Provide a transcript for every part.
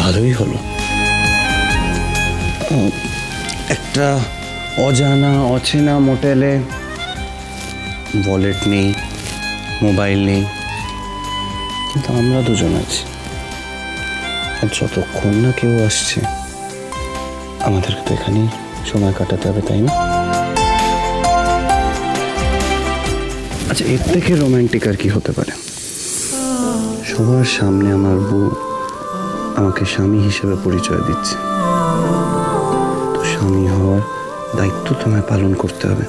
ভালোই হলো। একটা অজানা অচেনা মোটেলে, ওয়ালেট নেই, মোবাইল নেই, কিন্তু আমরা দুজন আছি। আর যতক্ষণ না কেউ আসছে আমাদেরকে তো এখানেই সময় কাটাতে হবে, তাই না? আচ্ছা, এর থেকে রোমান্টিক আর কি হতে পারে? সবার সামনে আমার বউ আমাকে স্বামী হিসেবে পরিচয় দিচ্ছে। তো স্বামী হওয়ার দায়িত্ব তোমায় পালন করতে হবে,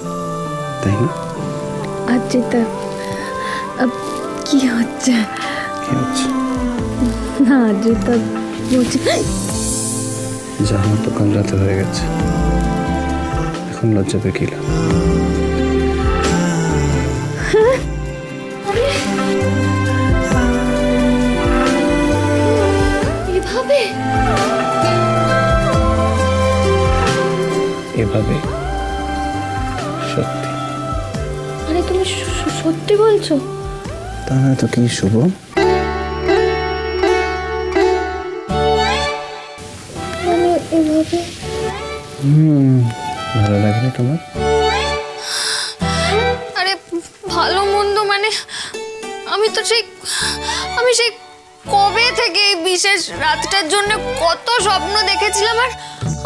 তাই না? অর্চিতা, কি হচ্ছে? কি হচ্ছে? না অর্চিতা, বলছি যা আমার তো কাল রাতে হয়ে গেছে, এখন লজ্জা পেয়ে কি লাভ? এভাবে এভাবে? সত্যি? মানে তুমি সত্যি বলছো? তা না তো কি শুভ? মানে এভাবে? ভালো লাগবে তোমার? আরে ভালো মন্দ মানে আমি সেই কবে থেকে এই বিশেষ রাতটার জন্য কত স্বপ্ন দেখেছিলাম, আর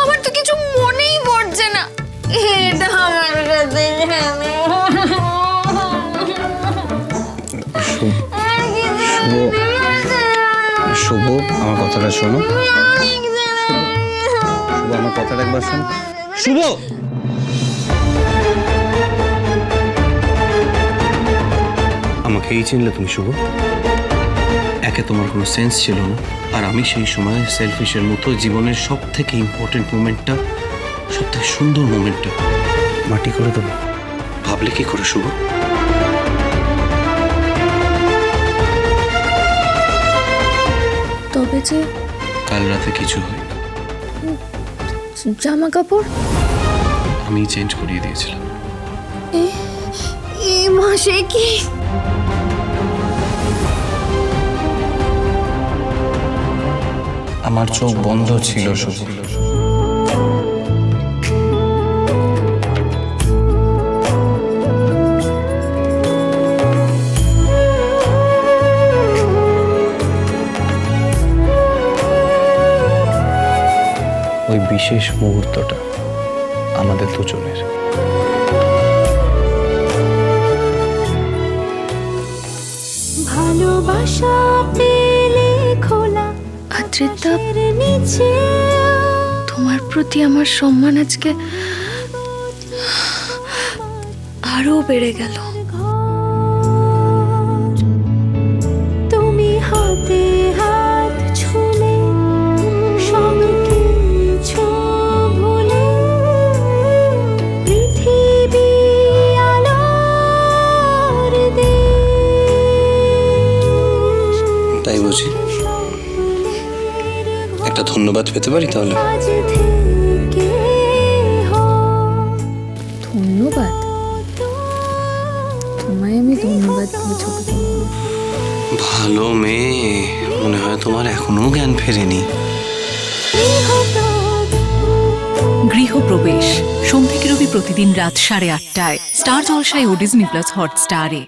আমার তো কিছু মনেই পড়ছে না। এটা আমার কাছে শুভ, আমার কথাটা শোনো। শুভ, আমার কথাটা একবার শোনো। শুভ, আমাকে এই চিনলে তুমি? শুভ, একে তোমার কোনো সেন্স ছিল না, আর আমি সেই সময় সেলফিশের মতো জীবনের সব থেকে ইম্পর্টেন্ট মোমেন্টটা, সব থেকে সুন্দর মোমেন্টটা মাটি করে দেবো। ভাবলে কি করে শুভ? তবে যে কাল রাতে কিছু হয়, জামা কাপড় আমি চেঞ্জ করিয়ে দিয়েছিলাম। এই মাসে কি? আমার চোখ বন্ধ ছিল শুভ। ওই বিশেষ মুহূর্তটা আমাদের দুজনের। ভালোবাসা পেলে খোলা অর্চিতা, তোমার প্রতি আমার সম্মান আজকে আরো বেড়ে গেল। তুমি হাতে হাত ছুলে সব কিছু ভুলে পৃথিবী আলোর দেশ। তাই বুঝি? একটা ধন্যবাদ পেতে পারি তাহলে? ধন্যবাদ? তোমায় আমি ধন্যবাদ দিয়ে ছোট করব? ভালো মেয়ে, মনে হয় তোমার এখনো জ্ঞান ফেরেনি। গৃহপ্রবেশ সোম থেকে রবি প্রতিদিন রাত 8:30টায় স্টার জলসায় ও ডিজনি প্লাস হটস্টারে।